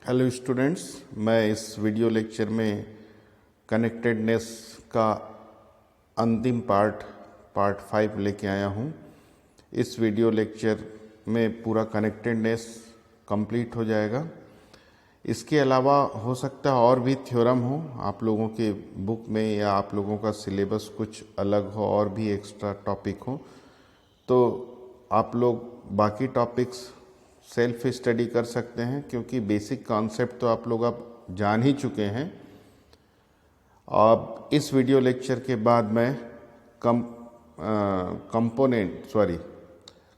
Hello students, मैं इस video lecture में कनेक्टेडनेस का अंतिम पार्ट 5 लेके आया हूँ। इस वीडियो लेक्चर में पूरा कनेक्टेडनेस कंप्लीट हो जाएगा। इसके अलावा हो सकता है और भी थ्योरम हो आप लोगों के बुक में, या आप लोगों का सिलेबस कुछ अलग हो और भी एक्स्ट्रा टॉपिक हो, तो आप लोग बाकी टॉपिक्स सेल्फ स्टडी कर सकते हैं, क्योंकि बेसिक कॉन्सेप्ट तो आप लोग अब जान ही चुके हैं। अब इस वीडियो लेक्चर के बाद मैं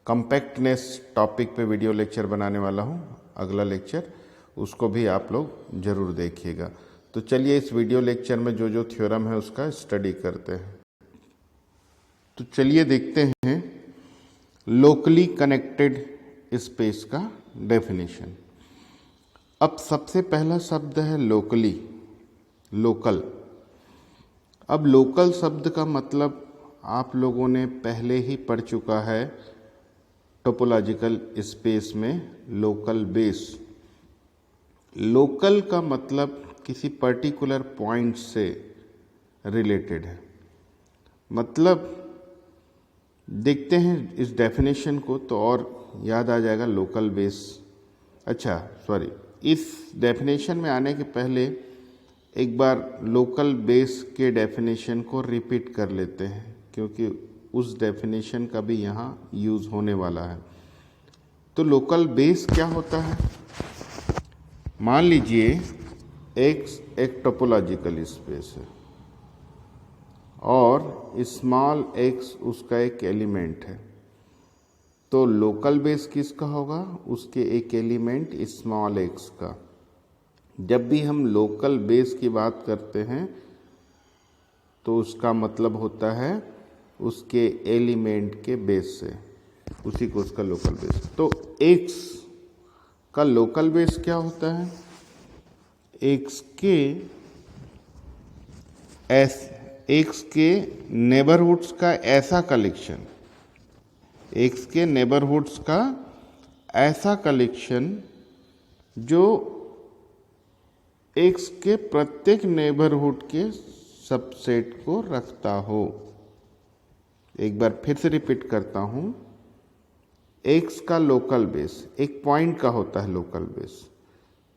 कम्पैक्टनेस टॉपिक पे वीडियो लेक्चर बनाने वाला हूँ। अगला लेक्चर, उसको भी आप लोग ज़रूर देखिएगा। तो चलिए इस वीडियो लेक्चर में जो जो थ्योरम है उसका स्टडी करते हैं। तो चलिए देखते हैं लोकली कनेक्टेड स्पेस का डेफिनेशन। अब सबसे पहला शब्द है लोकली, लोकल। अब लोकल शब्द का मतलब आप लोगों ने पहले ही पढ़ चुका है टोपोलॉजिकल स्पेस में, लोकल बेस। लोकल का मतलब किसी पर्टिकुलर पॉइंट से रिलेटेड है। मतलब देखते हैं इस डेफिनेशन को तो और याद आ जाएगा लोकल बेस। इस डेफिनेशन में आने के पहले एक बार लोकल बेस के डेफिनेशन को रिपीट कर लेते हैं, क्योंकि उस डेफिनेशन का भी यहाँ यूज़ होने वाला है। तो लोकल बेस क्या होता है? मान लीजिए एक टोपोलॉजिकल स्पेस है और स्मॉल एक्स उसका एक एलिमेंट है। तो लोकल बेस किसका होगा? उसके एक एलिमेंट स्मॉल एक्स का। जब भी हम लोकल बेस की बात करते हैं तो उसका मतलब होता है उसके एलिमेंट के बेस से, उसी को उसका लोकल बेस। तो एक्स का लोकल बेस क्या होता है? एक्स के नेबरहुड्स का ऐसा कलेक्शन, एक्स के नेबरहुड्स का ऐसा कलेक्शन जो एक्स के प्रत्येक नेबरहुड के सबसेट को रखता हो। एक बार फिर से रिपीट करता हूं, एक्स का लोकल बेस एक पॉइंट का होता है लोकल बेस।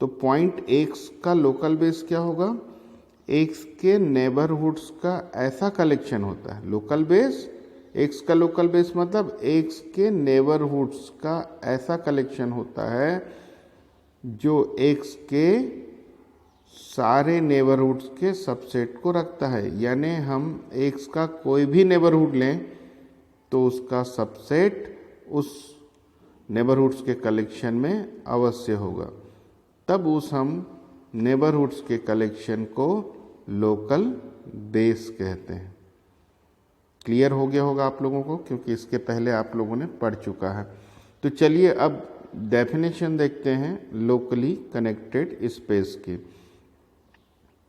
तो पॉइंट एक्स का लोकल बेस क्या होगा? एक्स के नेबरहुड्स का ऐसा कलेक्शन होता है। लोकल बेस, एक्स का लोकल बेस मतलब एक्स के नेबरहुड्स का ऐसा कलेक्शन होता है जो एक्स के सारे नेबरहुड्स के सबसेट को रखता है। यानी हम एक्स का कोई भी नेबरहुड लें तो उसका सबसेट उस नेबरहुड्स के कलेक्शन में अवश्य होगा। तब उस हम नेबरहुड्स के कलेक्शन को लोकल बेस कहते हैं। क्लियर हो गया होगा आप लोगों को, क्योंकि इसके पहले आप लोगों ने पढ़ चुका है। तो चलिए अब डेफिनेशन देखते हैं लोकली कनेक्टेड स्पेस की।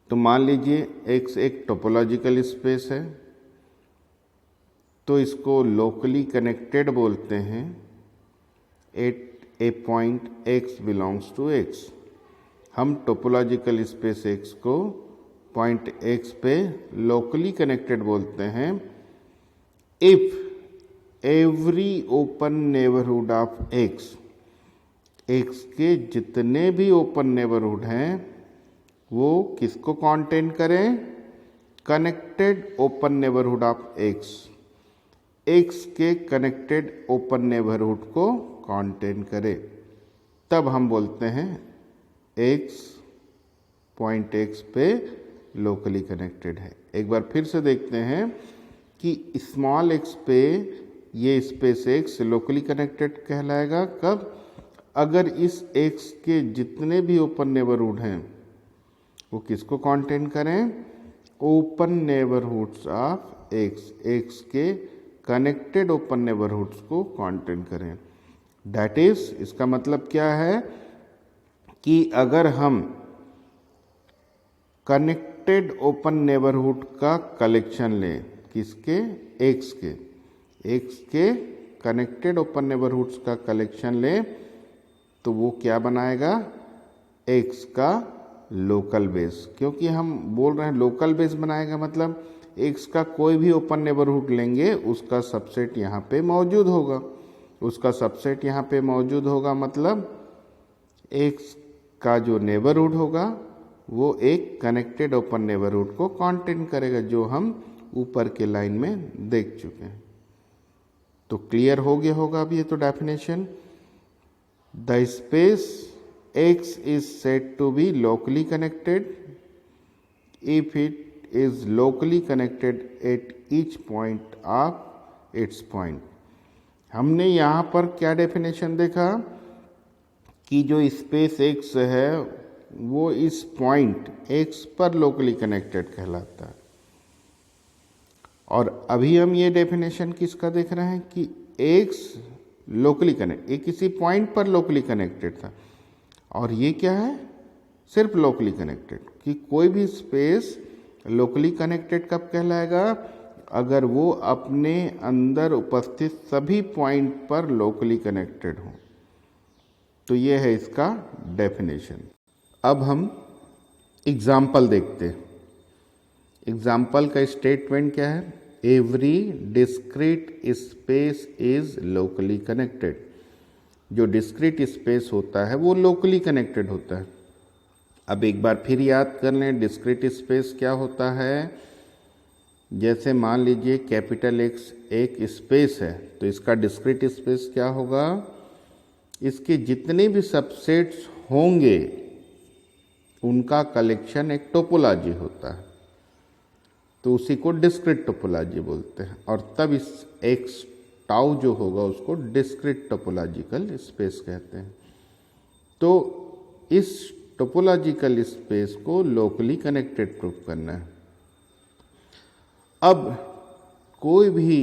तो मान लीजिए एक्स एक टोपोलॉजिकल स्पेस है, तो इसको लोकली कनेक्टेड बोलते हैं at a point x belongs to x. हम टोपोलॉजिकल स्पेस एक्स को पॉइंट एक्स पे लोकली कनेक्टेड बोलते हैं if every open neighbourhood of x, x के जितने भी ओपन नेबरहुड हैं वो किसको कॉन्टेन करें? Connected open neighbourhood of x, x के कनेक्टेड ओपन नेबरहुड को कॉन्टेन करे। तब हम बोलते हैं एक्स पॉइंट एक्स पे लोकली कनेक्टेड है। एक बार फिर से देखते हैं कि स्मॉल एक्स पे ये स्पेस एक्स लोकली कनेक्टेड कहलाएगा कब? अगर इस एक्स के जितने भी ओपन नेबरहुड हैं वो किसको कॉन्टेन करें? Open neighbourhoods of x, x के कनेक्टेड ओपन नेबरहुड्स को कॉन्टेन करें। दैट इज, इसका मतलब क्या है कि अगर हम कनेक्टेड ओपन नेबरहुड का कलेक्शन लें, किसके? एक्स के, एक्स के कनेक्टेड ओपन नेबरहुड्स का कलेक्शन लें, तो वो क्या बनाएगा? x का लोकल बेस, क्योंकि हम बोल रहे हैं लोकल बेस बनाएगा मतलब x का कोई भी ओपन नेबरहुड लेंगे उसका सबसेट यहाँ पे मौजूद होगा, उसका सबसेट यहाँ पे मौजूद होगा मतलब x का जो नेबरहुड होगा वो एक कनेक्टेड ओपन नेबरहुड को कंटेन करेगा, जो हम ऊपर के लाइन में देख चुके हैं। तो क्लियर हो गया होगा अब ये तो definition. The space x is said to be locally connected if it is locally connected at each point of its point। हमने यहाँ पर क्या डेफिनेशन देखा कि जो स्पेस x है वो इस पॉइंट x पर लोकली कनेक्टेड कहलाता है। और अभी हम ये डेफिनेशन किसका देख रहे हैं कि x लोकली कनेक्ट, ये किसी पॉइंट पर लोकली कनेक्टेड था, और ये क्या है सिर्फ लोकली कनेक्टेड। कि कोई भी स्पेस लोकली कनेक्टेड कब कहलाएगा, अगर वो अपने अंदर उपस्थित सभी पॉइंट पर लोकली कनेक्टेड हो। तो ये है इसका डेफिनेशन। अब हम एग्जाम्पल देखते हैं। एग्जाम्पल का स्टेटमेंट क्या है, every discrete space is locally connected. जो डिस्क्रीट स्पेस होता है वो लोकली कनेक्टेड होता है। अब एक बार फिर याद कर लें डिस्क्रीट स्पेस क्या होता है। जैसे मान लीजिए कैपिटल X एक स्पेस है तो इसका डिस्क्रीट स्पेस क्या होगा, इसके जितने भी सबसेट्स होंगे उनका कलेक्शन एक टोपोलॉजी होता है, तो उसी को डिस्क्रीट टोपोलॉजी बोलते हैं। और तब इस X टाउ जो होगा उसको डिस्क्रीट टोपोलॉजिकल स्पेस कहते हैं। तो इस टोपोलॉजिकल स्पेस को लोकली कनेक्टेड प्रूफ करना है। अब कोई भी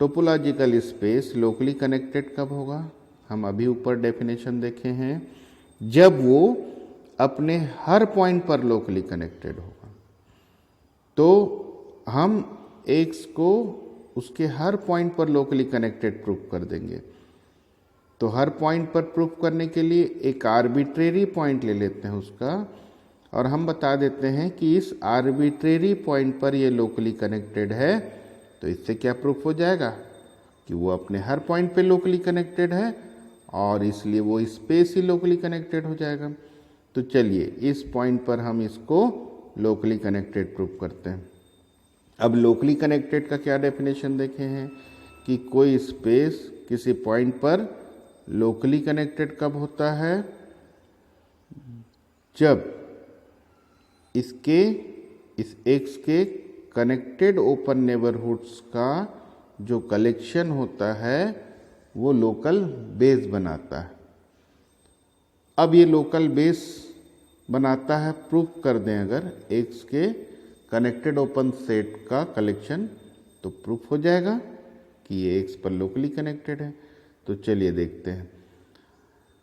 टोपोलॉजिकल स्पेस लोकली कनेक्टेड कब होगा, हम अभी ऊपर डेफिनेशन देखे हैं, जब वो अपने हर पॉइंट पर लोकली कनेक्टेड होगा। तो हम x को उसके हर पॉइंट पर लोकली कनेक्टेड प्रूफ कर देंगे। तो हर पॉइंट पर प्रूफ करने के लिए एक आर्बिट्रेरी पॉइंट ले लेते हैं उसका, और हम बता देते हैं कि इस आर्बिट्रेरी पॉइंट पर ये लोकली कनेक्टेड है। तो इससे क्या प्रूफ हो जाएगा कि वो अपने हर पॉइंट पे लोकली कनेक्टेड है, और इसलिए वो स्पेस ही लोकली कनेक्टेड हो जाएगा। तो चलिए इस पॉइंट पर हम इसको लोकली कनेक्टेड प्रूफ करते हैं। अब लोकली कनेक्टेड का क्या डेफिनेशन देखे हैं कि कोई स्पेस किसी पॉइंट पर लोकली कनेक्टेड कब होता है, जब इसके इस x के कनेक्टेड ओपन नेबरहुड्स का जो कलेक्शन होता है वो लोकल बेस बनाता है। अब ये लोकल बेस बनाता है, प्रूफ कर दें अगर x के कनेक्टेड ओपन सेट का कलेक्शन, तो प्रूफ हो जाएगा कि ये x पर लोकली कनेक्टेड है। तो चलिए देखते हैं।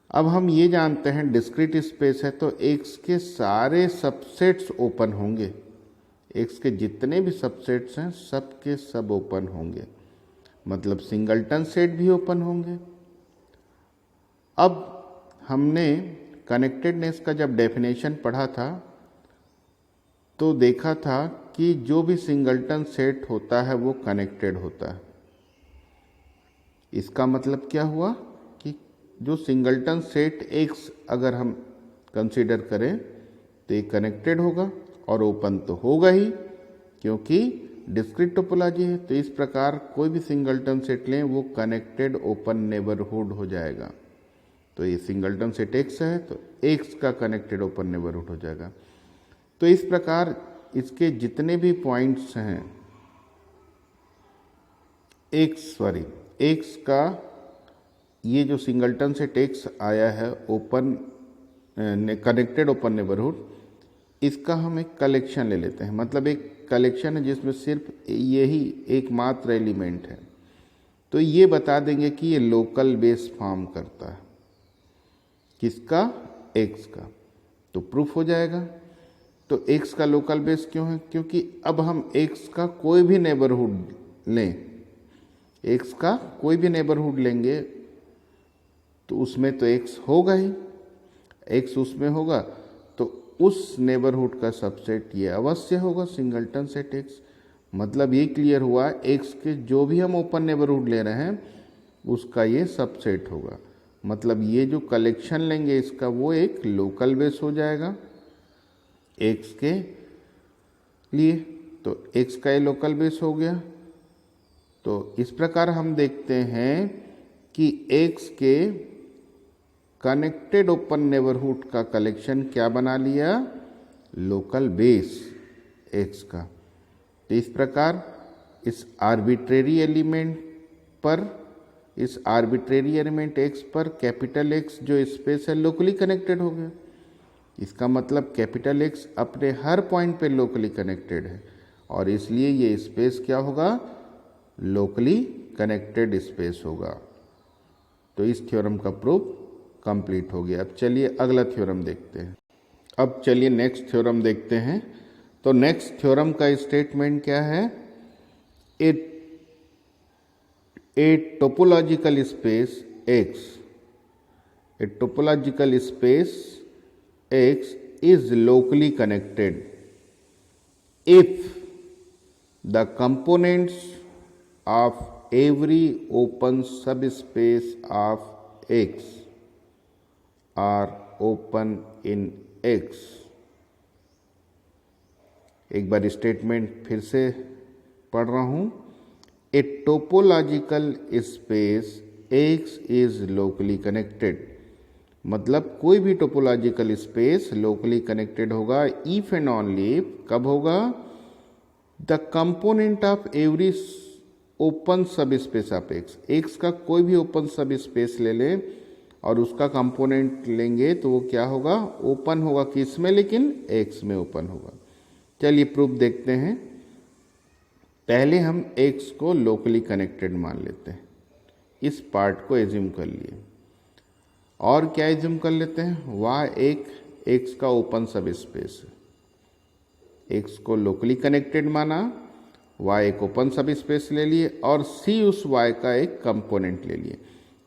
अब हम ये जानते हैं डिस्क्रीट स्पेस है तो x के सारे सबसेट्स ओपन होंगे, x के जितने भी सबसेट्स हैं सब के सब ओपन होंगे, मतलब सिंगलटन सेट भी ओपन होंगे। अब हमने कनेक्टेडनेस का जब डेफिनेशन पढ़ा था तो देखा था कि जो भी सिंगलटन सेट होता है वो कनेक्टेड होता है। इसका मतलब क्या हुआ कि जो सिंगलटन सेट x अगर हम कंसीडर करें तो ये कनेक्टेड होगा और ओपन तो होगा ही, क्योंकि डिस्क्रीट टोपोलॉजी है। तो इस प्रकार कोई भी सिंगलटन सेट लें वो कनेक्टेड ओपन नेबरहुड हो जाएगा। तो ये सिंगलटन सेट x है तो x का कनेक्टेड ओपन नेबरहुड हो जाएगा। तो इस प्रकार इसके जितने भी पॉइंट्स हैं x का ये जो सिंगलटन सेट x आया है ओपन कनेक्टेड ओपन नेबरहुड, इसका हम एक कलेक्शन ले लेते हैं। मतलब एक कलेक्शन है जिसमें सिर्फ यही एकमात्र एलिमेंट है, तो ये बता देंगे कि ये लोकल बेस फॉर्म करता है। किसका? x का। तो प्रूफ हो जाएगा। तो x का लोकल बेस क्यों है? क्योंकि अब हम x का कोई भी नेबरहुड लें, x का कोई भी नेबरहुड लेंगे तो उसमें तो x होगा ही। x उसमें होगा तो उस नेबरहुड का सबसेट ये अवश्य होगा सिंगलटन सेट x। मतलब ये क्लियर हुआ x के जो भी हम ओपन नेबरहुड ले रहे हैं उसका ये सबसेट होगा। मतलब ये जो कलेक्शन लेंगे इसका वो एक लोकल बेस हो जाएगा x के लिए, तो x का ये लोकल बेस हो गया। तो इस प्रकार हम देखते हैं कि x के कनेक्टेड ओपन नेबरहुड का कलेक्शन क्या बना लिया, लोकल बेस x का। तो इस प्रकार इस आर्बिट्रेरी एलिमेंट पर, इस आर्बिट्रेरी एलिमेंट x पर कैपिटल X जो स्पेस है लोकली कनेक्टेड हो गया। इसका मतलब कैपिटल X अपने हर पॉइंट पे लोकली कनेक्टेड है और इसलिए ये स्पेस क्या होगा, लोकली कनेक्टेड स्पेस होगा। तो इस थ्योरम का प्रूफ कंप्लीट हो गया। अब चलिए अगला थ्योरम देखते हैं। अब चलिए नेक्स्ट थ्योरम देखते हैं। तो नेक्स्ट थ्योरम का स्टेटमेंट क्या है, a topological space X, a topological space X is locally connected if the components of every open subspace of X are open in X। एक बार स्टेटमेंट फिर से पढ़ रहा हूं, a topological space X is locally connected, मतलब कोई भी topological space locally connected होगा इफ एंड ओनली, कब होगा, the component of every open subspace of x का कोई भी ओपन सब स्पेस ले लें और उसका कंपोनेंट लेंगे तो वो क्या होगा, ओपन होगा। किस में, लेकिन एक्स में ओपन होगा। चलिए प्रूफ देखते हैं। पहले हम एक्स को लोकली कनेक्टेड मान लेते हैं, इस पार्ट को एज्यूम कर लिए। और क्या एज्यूम कर लेते हैं, वह एक एक्स का ओपन सब स्पेस है। एक्स को लोकली कनेक्टेड माना, वाई एक ओपन सब स्पेस ले लिए और सी उस वाई का एक कंपोनेंट ले लिए।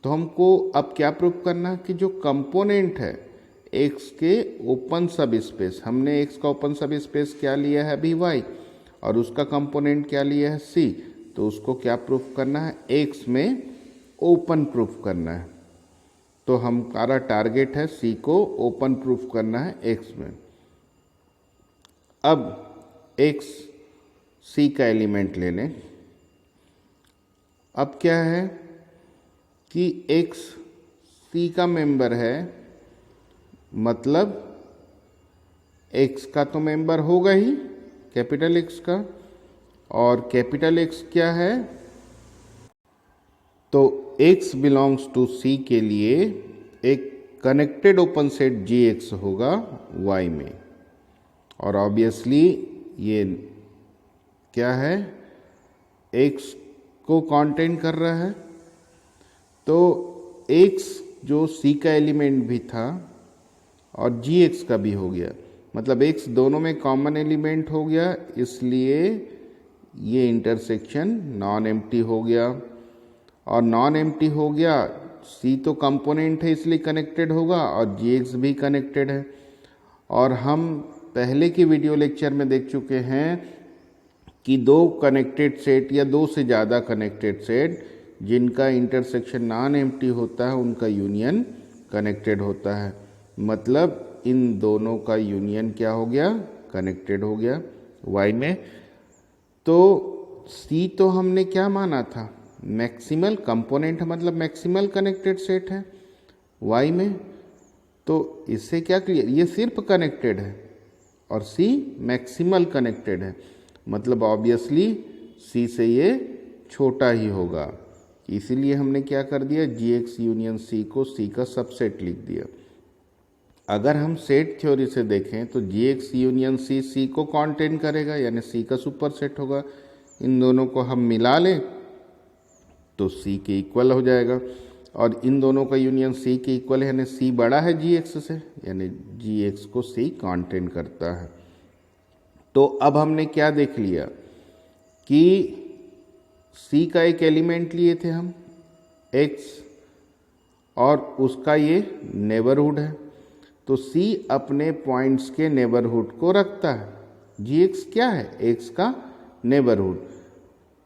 तो हमको अब क्या प्रूफ करना कि जो कंपोनेंट है एक्स के ओपन सब स्पेस, हमने एक्स का ओपन सब स्पेस क्या लिया है अभी वाई, और उसका कंपोनेंट क्या लिया है सी, तो उसको क्या प्रूफ करना है, एक्स में ओपन प्रूफ करना है। तो हमारा टारगेट है सी को ओपन प्रूफ करना है एक्स में। अब एक्स सी का एलिमेंट ले लें। अब क्या है कि एक्स सी का मेंबर है, मतलब एक्स का तो मेंबर होगा ही कैपिटल एक्स का, और कैपिटल एक्स क्या है, तो x बिलोंग्स टू C के लिए एक कनेक्टेड ओपन सेट GX होगा Y में, और ऑब्वियसली ये क्या है, x को कंटेन कर रहा है। तो x जो C का एलिमेंट भी था और GX का भी हो गया, मतलब x दोनों में कॉमन एलिमेंट हो गया, इसलिए ये इंटरसेक्शन नॉन एम्प्टी हो गया। और नॉन एम्प्टी हो गया, सी तो कंपोनेंट है इसलिए कनेक्टेड होगा और जीएक्स भी कनेक्टेड है। और हम पहले के वीडियो लेक्चर में देख चुके हैं कि दो कनेक्टेड सेट या दो से ज़्यादा कनेक्टेड सेट जिनका इंटरसेक्शन नॉन एम्प्टी होता है उनका यूनियन कनेक्टेड होता है। मतलब इन दोनों का यूनियन क्या हो गया, कनेक्टेड हो गया वाई में। तो सी तो हमने क्या माना था, मैक्सिमल कंपोनेंट, मतलब मैक्सिमल कनेक्टेड सेट है वाई में। तो इससे क्या क्लियर, ये सिर्फ कनेक्टेड है और सी मैक्सिमल कनेक्टेड है, मतलब ऑब्वियसली सी से ये छोटा ही होगा। इसीलिए हमने क्या कर दिया, जी एक्स यूनियन सी को सी का सबसेट लिख दिया। अगर हम सेट थ्योरी से देखें तो जी एक्स यूनियन सी सी को कंटेन करेगा, यानी सी का सुपर सेट होगा। इन दोनों को हम मिला लें तो सी के इक्वल हो जाएगा, और इन दोनों का यूनियन सी के इक्वल है, यानी सी बड़ा है जी एक्स से, यानी जी एक्स को सी कंटेन करता है। तो अब हमने क्या देख लिया कि सी का एक एलिमेंट लिए थे हम एक्स, और उसका ये नेबरहुड है। तो सी अपने पॉइंट्स के नेबरहुड को रखता है। जी एक्स क्या है? एक्स का नेबरहुड।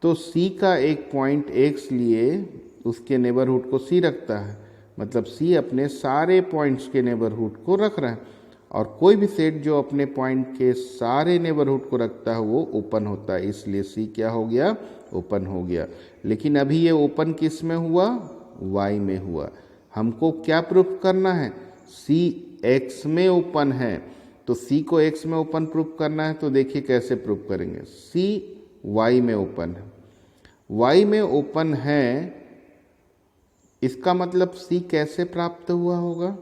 तो सी का एक पॉइंट एक्स लिए उसके नेबरहुड को सी रखता है, मतलब सी अपने सारे पॉइंट्स के नेबरहुड को रख रहा है। और कोई भी सेट जो अपने पॉइंट के सारे नेबरहुड को रखता है वो ओपन होता है, इसलिए सी क्या हो गया? ओपन हो गया। लेकिन अभी ये ओपन किस में हुआ? वाई में हुआ। हमको क्या प्रूफ करना है? सी एक्स में ओपन है, तो सी को एक्स में ओपन प्रूफ करना है। तो देखिए कैसे प्रूफ करेंगे। सी वाई में ओपन है, वाई में ओपन है, इसका मतलब सी कैसे प्राप्त हुआ होगा?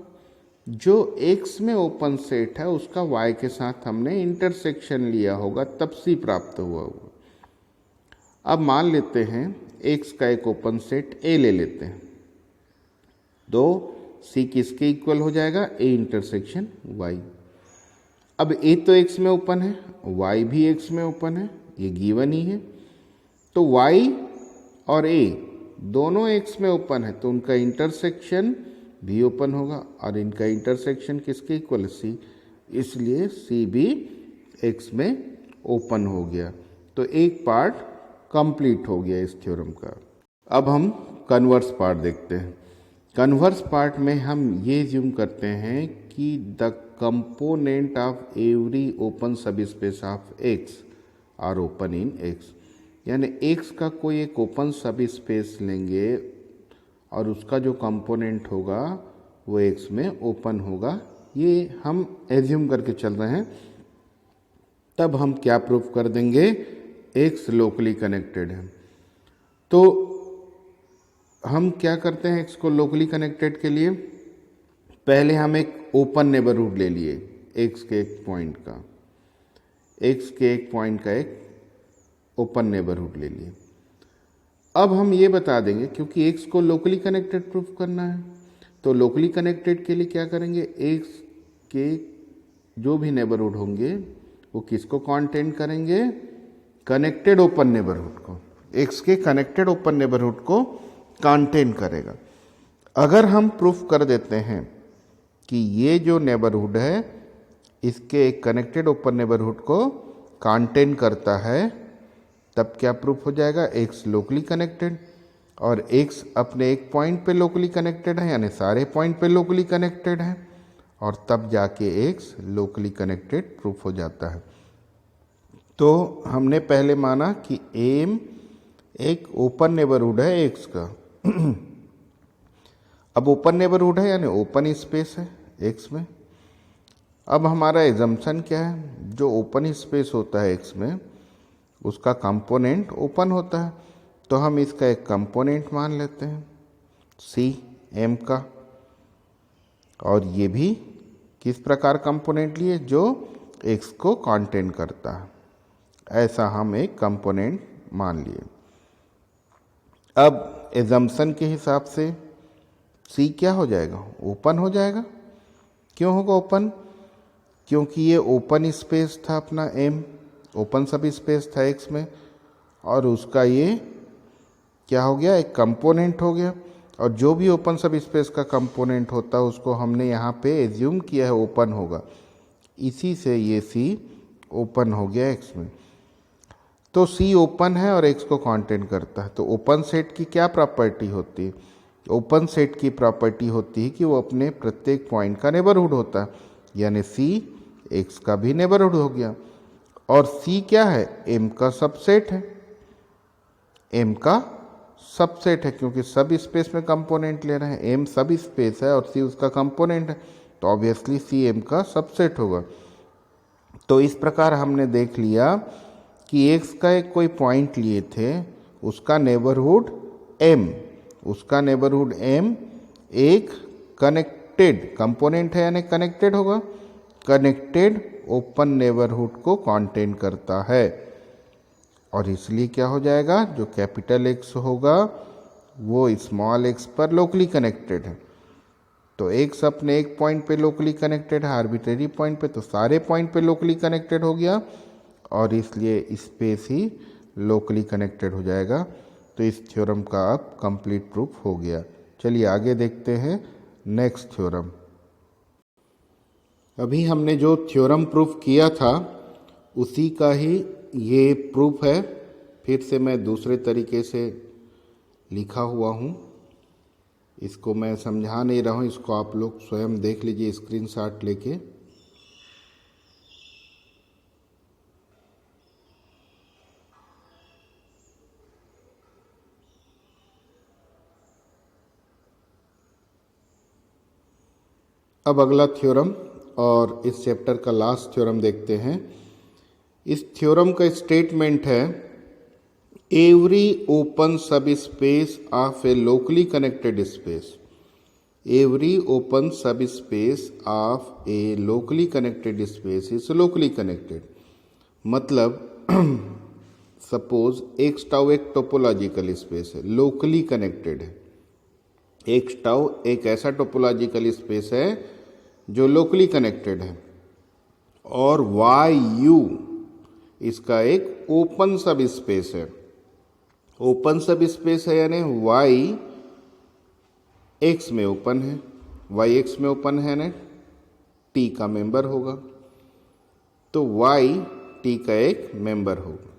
जो एक्स में ओपन सेट है उसका वाई के साथ हमने इंटरसेक्शन लिया होगा, तब सी प्राप्त हुआ होगा। अब मान लेते हैं एक्स का एक ओपन सेट ए ले लेते हैं, तो सी किसके इक्वल हो जाएगा? A intersection Y. अब ए तो एक्स में ओपन है, वाई भी एक्स में ओपन है, ये गिवन ही है। तो वाई और ए दोनों एक्स में ओपन है, तो उनका इंटरसेक्शन भी ओपन होगा, और इनका इंटरसेक्शन किसके इक्वल है? सी, इसलिए सी भी एक्स में ओपन हो गया। तो एक पार्ट कंप्लीट हो गया इस थ्योरम का। अब हम कन्वर्स पार्ट देखते हैं। कन्वर्स पार्ट में हम ये ज्यूम करते हैं कि the component of every open subspace of X are open in X, यानी एक्स का कोई एक ओपन सब स्पेस लेंगे और उसका जो कंपोनेंट होगा वो एक्स में ओपन होगा। ये हम एज्यूम करके चल रहे हैं। तब हम क्या प्रूफ कर देंगे? एक्स लोकली कनेक्टेड है। तो हम क्या करते हैं एक्स को लोकली कनेक्टेड के लिए? पहले हम एक ओपन नेबरहुड ले लिए एक्स के एक पॉइंट का, एक्स के एक पॉइंट का एक ओपन नेबरहुड ले लिए। अब हम ये बता देंगे, क्योंकि एक्स को लोकली कनेक्टेड प्रूफ करना है, तो लोकली कनेक्टेड के लिए क्या करेंगे? एक्स के जो भी नेबरहुड होंगे वो किसको कॉन्टेंट करेंगे? कनेक्टेड ओपन नेबरहुड को। एक्स के कनेक्टेड ओपन नेबरहुड को कॉन्टेंट करेगा। अगर हम प्रूफ कर देते हैं कि ये जो नेबरहुड है इसके एक कनेक्टेड ओपन नेबरहुड को कॉन्टेंट करता है, तब क्या प्रूफ हो जाएगा? एक्स लोकली कनेक्टेड, और एक्स अपने एक पॉइंट पे लोकली कनेक्टेड है, यानी सारे पॉइंट पे लोकली कनेक्टेड है, और तब जाके एक्स लोकली कनेक्टेड प्रूफ हो जाता है। तो हमने पहले माना कि एम एक ओपन नेबरहुड है एक्स का। अब ओपन नेबरहुड है यानी ओपन स्पेस है एक्स में। अब हमारा एजम्पशन क्या है? जो ओपन स्पेस होता है एक्स में उसका कंपोनेंट ओपन होता है, तो हम इसका एक कंपोनेंट मान लेते हैं सी एम का। और ये भी किस प्रकार कंपोनेंट लिए? जो एक्स को कॉन्टेंट करता है, ऐसा हम एक कंपोनेंट मान लिए। अब एजम्पशन के हिसाब से सी क्या हो जाएगा? ओपन हो जाएगा। क्यों होगा ओपन? क्योंकि ये ओपन स्पेस था अपना एम, ओपन सब स्पेस था एक्स में, और उसका ये क्या हो गया? एक कंपोनेंट हो गया। और जो भी ओपन सब स्पेस का कंपोनेंट होता है उसको हमने यहाँ पे एज्यूम किया है ओपन होगा, इसी से ये सी ओपन हो गया एक्स में। तो सी ओपन है और एक्स को कॉन्टेंट करता है। तो ओपन सेट की क्या प्रॉपर्टी होती है? ओपन सेट की प्रॉपर्टी होती है कि वो अपने प्रत्येक पॉइंट का नेबरहुड होता है, यानी सी एक्स का भी नेबरहुड हो गया। और सी क्या है? एम का सबसेट है, एम का सबसेट है, क्योंकि सब स्पेस में कंपोनेंट ले रहे हैं। एम सब स्पेस है और सी उसका कंपोनेंट है, तो ऑब्वियसली सी एम का सबसेट होगा। तो इस प्रकार हमने देख लिया कि एक्स का एक कोई पॉइंट लिए थे, उसका नेबरहुड एम, उसका नेबरहुड एम एक कनेक्टेड कंपोनेंट है, यानी कनेक्टेड होगा, कनेक्टेड ओपन नेबरहुड को कॉन्टेंट करता है। और इसलिए क्या हो जाएगा? जो कैपिटल एक्स होगा वो स्मॉल एक्स पर लोकली कनेक्टेड है। तो एक्स अपने एक पॉइंट पे लोकली कनेक्टेड है, आर्बिट्रेरी पॉइंट पे, तो सारे पॉइंट पे लोकली कनेक्टेड हो गया, और इसलिए स्पेस ही लोकली कनेक्टेड हो जाएगा। तो इस थ्योरम का अब कंप्लीट प्रूफ हो गया। चलिए आगे देखते हैं नेक्स्ट थ्योरम। अभी हमने जो थ्योरम प्रूफ किया था उसी का ही ये प्रूफ है। फिर से मैं दूसरे तरीके से लिखा हुआ हूँ, इसको मैं समझा नहीं रहा हूँ, इसको आप लोग स्वयं देख लीजिए स्क्रीनशॉट लेके। अब अगला थ्योरम और इस चैप्टर का लास्ट थ्योरम देखते हैं। इस थ्योरम का स्टेटमेंट है, every open subspace of a locally connected space, every open subspace of a locally connected space is locally connected. मतलब सपोज एक्स टाउ एक टोपोलॉजिकल स्पेस है, locally connected है। X tau एक ऐसा topological space है जो locally connected है, और वाई यू इसका एक ओपन सब स्पेस है। ओपन सब स्पेस है यानी वाई एक्स में ओपन है, वाई एक्स में ओपन है ना, टी का मेंबर होगा, तो वाई टी का एक मेंबर होगा।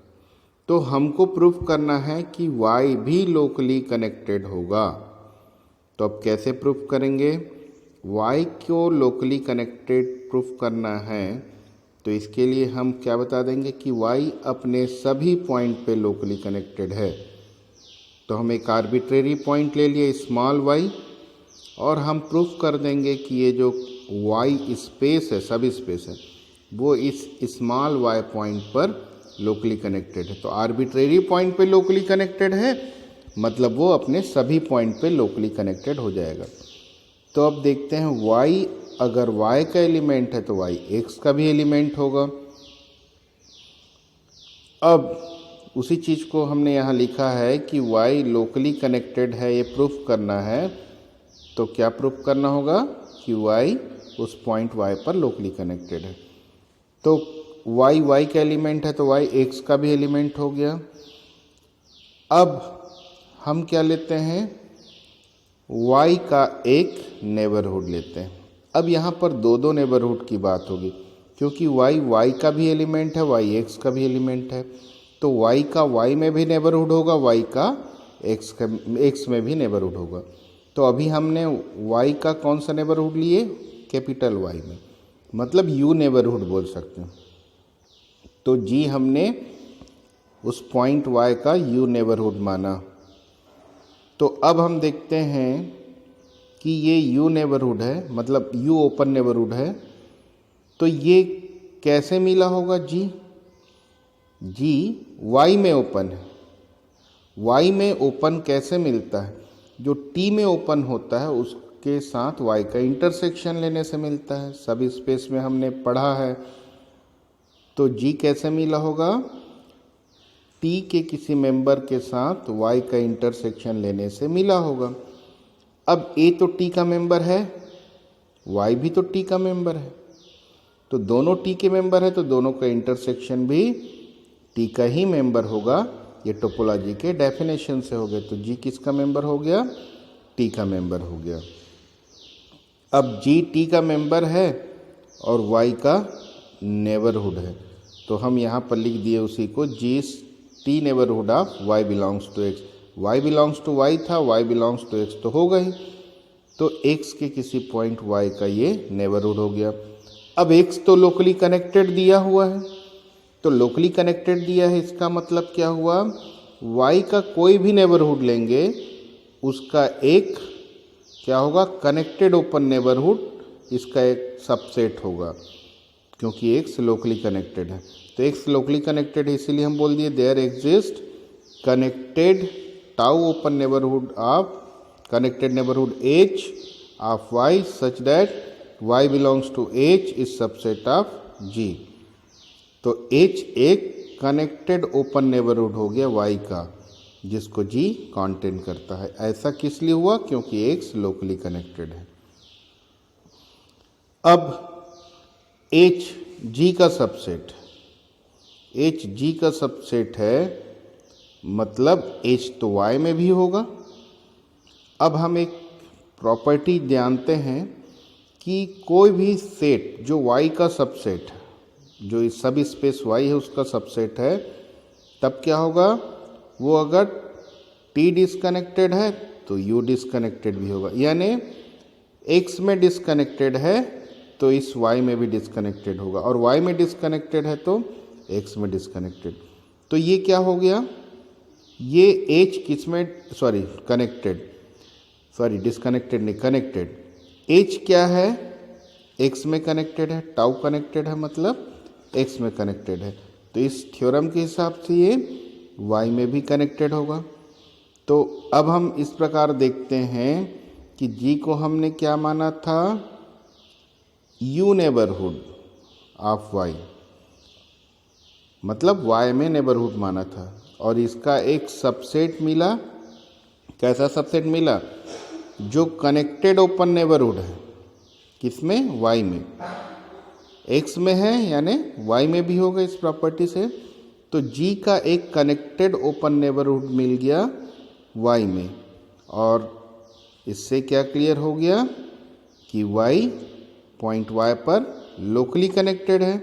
तो हमको प्रूफ करना है कि वाई भी लोकली कनेक्टेड होगा। तो अब कैसे प्रूफ करेंगे? y को लोकली कनेक्टेड प्रूफ करना है तो इसके लिए हम क्या बता देंगे कि y अपने सभी पॉइंट पे लोकली कनेक्टेड है। तो हम एक आर्बिट्रेरी पॉइंट ले लिए स्मॉल y, और हम प्रूफ कर देंगे कि ये जो y स्पेस है, सब स्पेस है, वो इस स्मॉल y पॉइंट पर लोकली कनेक्टेड है। तो आर्बिट्रेरी पॉइंट पे लोकली कनेक्टेड है, मतलब वो अपने सभी पॉइंट पे लोकली कनेक्टेड हो जाएगा। तो अब देखते हैं y, अगर y का एलिमेंट है तो y x का भी एलिमेंट होगा। अब उसी चीज़ को हमने यहाँ लिखा है कि y लोकली कनेक्टेड है, ये प्रूफ करना है। तो क्या प्रूफ करना होगा कि y उस पॉइंट y पर लोकली कनेक्टेड है। तो y का एलिमेंट है तो y x का भी एलिमेंट हो गया। अब हम क्या लेते हैं, y का एक नेबरहुड लेते हैं। अब यहाँ पर दो नेबरहुड की बात होगी, क्योंकि y का भी एलिमेंट है, y x का भी एलिमेंट है। तो y का y में भी नेबरहुड होगा, y का x में भी नेबरहुड होगा। तो अभी हमने y का कौन सा नेबरहुड लिए? कैपिटल Y में, मतलब u नेबरहुड बोल सकते हैं। तो जी हमने उस पॉइंट y का u नेबरहुड माना। तो अब हम देखते हैं कि ये u नेबरहुड है, मतलब u ओपन नेबरहुड है। तो ये कैसे मिला होगा जी? जी y में ओपन है। y में ओपन कैसे मिलता है? जो t में ओपन होता है उसके साथ y का इंटरसेक्शन लेने से मिलता है। सब स्पेस में हमने पढ़ा है। तो g कैसे मिला होगा? t के किसी मेंबर के साथ y का इंटरसेक्शन लेने से मिला होगा। अब a तो t का मेंबर है, y भी तो t का मेंबर है, तो दोनों t के मेंबर है, तो दोनों का इंटरसेक्शन भी t का ही मेंबर होगा। ये टोपोलॉजी के डेफिनेशन से हो गए। तो g किसका मेंबर हो गया? t का मेंबर हो गया। अब g t का मेंबर है और y का नेबरहुड है, तो हम यहाँ पर लिख दिए उसी को, g t neighbourhood of y belongs to x। y belongs to y था, y बिलोंग्स टू x तो होगा ही, तो x के किसी पॉइंट y का ये नेबरहुड हो गया। अब x तो लोकली कनेक्टेड दिया हुआ है, तो लोकली कनेक्टेड दिया है, इसका मतलब क्या हुआ? y का कोई भी नेबरहुड लेंगे उसका एक क्या होगा? कनेक्टेड ओपन नेबरहुड, इसका एक सबसेट होगा, क्योंकि x लोकली कनेक्टेड है। तो x लोकली कनेक्टेड है, इसीलिए हम बोल दिए there exist connected tau open neighbourhood of connected neighbourhood h of y such that y belongs to h is subset of g। तो h एक कनेक्टेड ओपन नेबरहुड हो गया y का, जिसको g कॉन्टेन करता है। ऐसा किस लिए हुआ? क्योंकि x लोकली कनेक्टेड है। अब h g का सबसेट, h g का सबसेट है, मतलब h तो y में भी होगा। अब हम एक प्रॉपर्टी जानते हैं कि कोई भी सेट जो y का सबसेट है, जो इस सब स्पेस y है उसका सबसेट है, तब क्या होगा, वो अगर t डिस्कनेक्टेड है तो u डिस्कनेक्टेड भी होगा, यानी x में डिस्कनेक्टेड है तो इस y में भी डिस्कनेक्टेड होगा, और y में डिस्कनेक्टेड है तो x में डिस्कनेक्टेड। तो ये क्या हो गया, ये h किस में डिस्कनेक्टेड नहीं, कनेक्टेड। h क्या है, x में कनेक्टेड है, टाउ कनेक्टेड है, मतलब x में कनेक्टेड है। तो इस थ्योरम के हिसाब से ये y में भी कनेक्टेड होगा। तो अब हम इस प्रकार देखते हैं कि g को हमने क्या माना था, u नेबरहुड ऑफ y, मतलब y में नेबरहुड माना था, और इसका एक सबसेट मिला। कैसा सबसेट मिला, जो कनेक्टेड ओपन नेबरहुड है, किसमें, y में, x में है यानी y में भी होगा इस प्रॉपर्टी से। तो g का एक कनेक्टेड ओपन नेबरहुड मिल गया y में, और इससे क्या क्लियर हो गया कि y पॉइंट y पर लोकली कनेक्टेड है,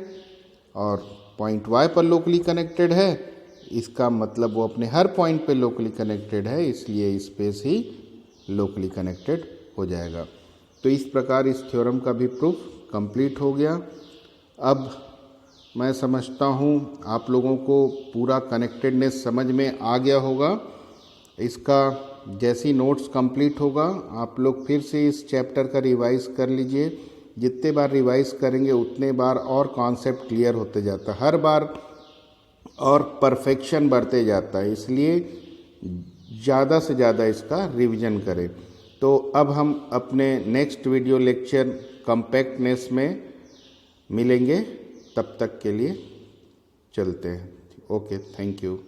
और पॉइंट y पर लोकली कनेक्टेड है, इसका मतलब वो अपने हर पॉइंट पे लोकली कनेक्टेड है, इसलिए स्पेस ही लोकली कनेक्टेड हो जाएगा। तो इस प्रकार इस थ्योरम का भी प्रूफ कंप्लीट हो गया। अब मैं समझता हूँ आप लोगों को पूरा कनेक्टेडनेस समझ में आ गया होगा। इसका जैसी नोट्स कंप्लीट होगा आप लोग फिर से इस चैप्टर का रिवाइज कर लीजिए। जितने बार रिवाइज करेंगे उतने बार और कॉन्सेप्ट क्लियर होते जाता है, हर बार और परफेक्शन बढ़ते जाता है, इसलिए ज़्यादा से ज़्यादा इसका रिवीजन करें। तो अब हम अपने नेक्स्ट वीडियो लेक्चर कॉम्पैक्टनेस में मिलेंगे, तब तक के लिए चलते हैं। Okay, thank you.